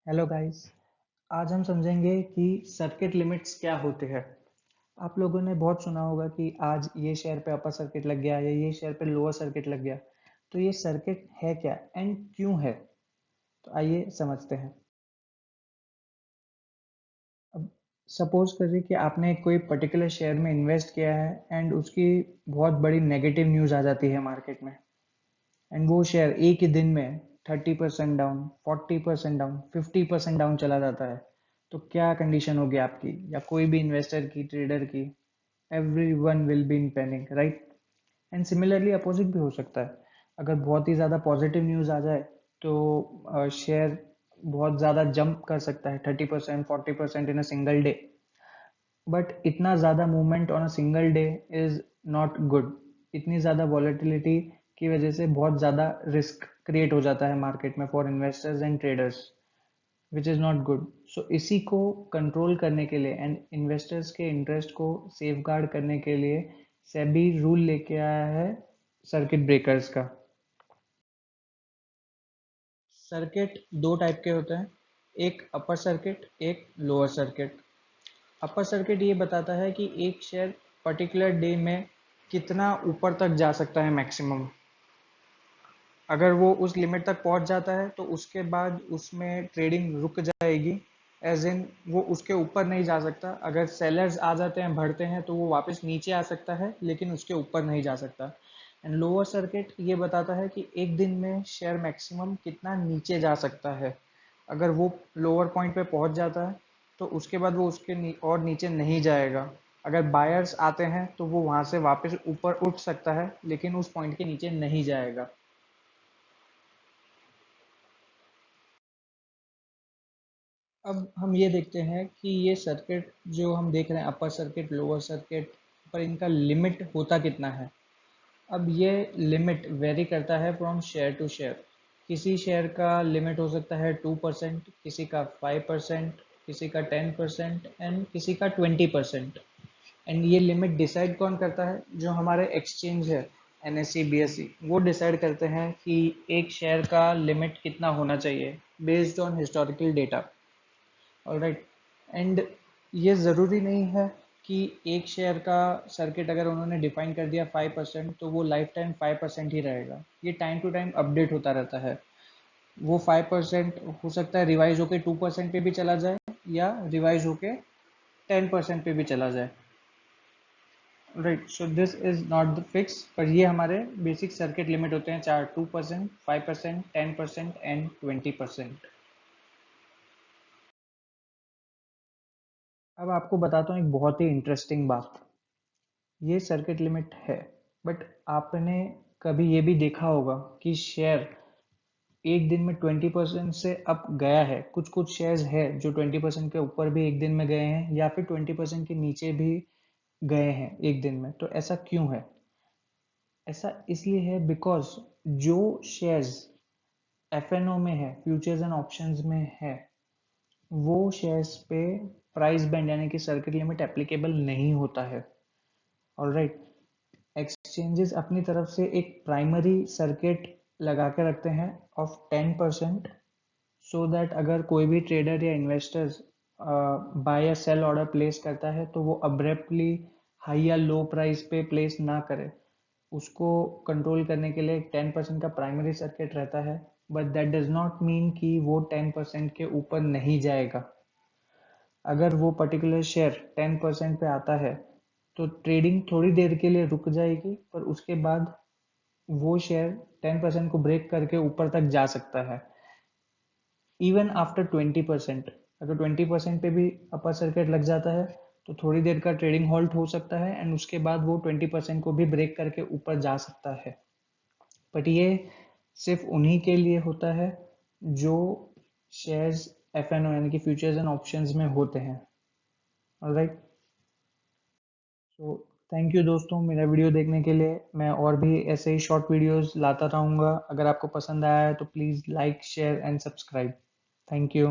Hello guys. आज हम समझेंगे कि सर्किट लिमिट्स क्या होते हैं। आप लोगों ने बहुत सुना होगा कि आज ये शेयर पे अपर सर्किट लग गया या ये शेयर पे लोअर सर्किट लग गया। तो ये सर्किट है क्या एंड क्यों है? तो आइए समझते हैं। अब सपोज करिए कि आपने कोई पर्टिकुलर शेयर में इन्वेस्ट किया है एंड उसकी बहुत बड़ी नेगेटिव न्यूज़ आ जाती है मार्केट में, एंड वो शेयर एक ही दिन में 30% डाउन, 40% डाउन, 50% डाउन चला जाता है। तो क्या कंडीशन होगी आपकी या कोई भी इन्वेस्टर की, ट्रेडर की? Every one will be in panic, right? And similarly opposite भी हो सकता है। अगर बहुत ही ज़्यादा पॉजिटिव न्यूज़ आ जाए तो शेयर बहुत ज़्यादा जंप कर सकता है, 30%, 40% इन अ सिंगल डे। बट इतना ज़्यादा movement on a single day is not good. इतनी ज़्यादा वॉलेटिलिटी की वजह से बहुत ज़्यादा रिस्क क्रिएट हो जाता है मार्केट में for investors and traders, which is not good. So इसी को कंट्रोल करने के लिए एंड इन्वेस्टर्स के इंटरेस्ट को सेफ गार्ड करने के लिए सेबी रूल लेके आया है सर्किट ब्रेकर्स का। सर्किट दो टाइप के होते हैं, एक अपर सर्किट, एक लोअर सर्किट। अपर सर्किट ये बताता है कि एक शेयर पर्टिकुलर डे में कितना ऊपर तक जा सकता है मैक्सिमम। अगर वो उस लिमिट तक पहुंच जाता है तो उसके बाद उसमें ट्रेडिंग रुक जाएगी, एज इन वो उसके ऊपर नहीं जा सकता। अगर सेलर्स आ जाते हैं, बढ़ते हैं, तो वो वापस नीचे आ सकता है लेकिन उसके ऊपर नहीं जा सकता। एंड लोअर सर्किट ये बताता है कि एक दिन में शेयर मैक्सिमम कितना नीचे जा सकता है। अगर वो लोअर पॉइंट पे पहुंच जाता है तो उसके बाद वो उसके और नीचे नहीं जाएगा। अगर बायर्स आते हैं तो वो वहां से वापस ऊपर उठ सकता है लेकिन उस पॉइंट के नीचे नहीं जाएगा। अब हम ये देखते हैं कि ये सर्किट जो हम देख रहे हैं, अपर सर्किट, लोअर सर्किट, पर इनका लिमिट होता कितना है। अब ये लिमिट वेरी करता है फ्रॉम शेयर टू शेयर। किसी शेयर का लिमिट हो सकता है 2%, किसी का 5%, किसी का 10% एंड किसी का 20%। एंड ये लिमिट डिसाइड कौन करता है? जो हमारे एक्सचेंज है, एनएससी, बीएससी, वो डिसाइड करते हैं कि एक शेयर का लिमिट कितना होना चाहिए based on historical data. Alright. And ये ज़रूरी नहीं है कि एक शेयर का सर्किट अगर उन्होंने डिफाइन कर दिया 5%, तो वो लाइफ टाइम 5% ही रहेगा। ये टाइम टू टाइम अपडेट होता रहता है। वो 5% हो सकता है रिवाइज होके 2% पे भी चला जाए या रिवाइज होके 10% पे भी चला जाए। Right, so this is not the fix, पर ये हमारे बेसिक सर्किट लिमिट होते हैं चार: 2%, 5%, 10% एंड 20%। अब आपको बताता हूँ एक बहुत ही इंटरेस्टिंग बात। ये सर्किट लिमिट है, बट आपने कभी ये भी देखा होगा कि शेयर एक दिन में 20% से अप गया है? कुछ कुछ शेयर्स है जो 20% के ऊपर भी एक दिन में गए हैं या फिर 20% के नीचे भी गए हैं एक दिन में। तो ऐसा क्यों है? ऐसा इसलिए है बिकॉज जो शेयर्स एफएनओ में है, फ्यूचर्स एंड ऑप्शंस में है, वो शेयर्स पे प्राइस बैंड यानी कि सर्किट लिमिट एप्लीकेबल नहीं होता है। ऑलराइट। एक्सचेंजेस अपनी तरफ से एक प्राइमरी सर्किट लगा के रखते हैं ऑफ 10%, सो दैट अगर कोई भी ट्रेडर या इन्वेस्टर्स बाय या सेल ऑर्डर प्लेस करता है तो वो अब्रप्टली हाई या लो प्राइस पे प्लेस ना करे। उसको कंट्रोल करने के लिए एक 10% का प्राइमरी सर्किट रहता है, but that does not mean कि वो 10% के ऊपर नहीं जाएगा। अगर वो पर्टिकुलर शेयर 10% पे आता है तो ट्रेडिंग थोड़ी देर के लिए रुक जाएगी, पर उसके बाद वो शेयर 10% को ब्रेक करके ऊपर तक जा सकता है। इवन आफ्टर 20%, अगर 20% पे भी अपर सर्किट लग जाता है तो थोड़ी देर का ट्रेडिंग हॉल्ट हो सकता है एंड उसके बाद वो 20% को भी ब्रेक करके ऊपर जा सकता है। बट ये सिर्फ उन्हीं के लिए होता है जो शेयर्स एफएनओ यानी कि फ्यूचर्स एंड ऑप्शंस में होते हैं। ऑलराइट। सो थैंक यू दोस्तों मेरा वीडियो देखने के लिए। मैं और भी ऐसे ही शॉर्ट वीडियोस लाता रहूँगा। अगर आपको पसंद आया है तो please like, share and subscribe. Thank you.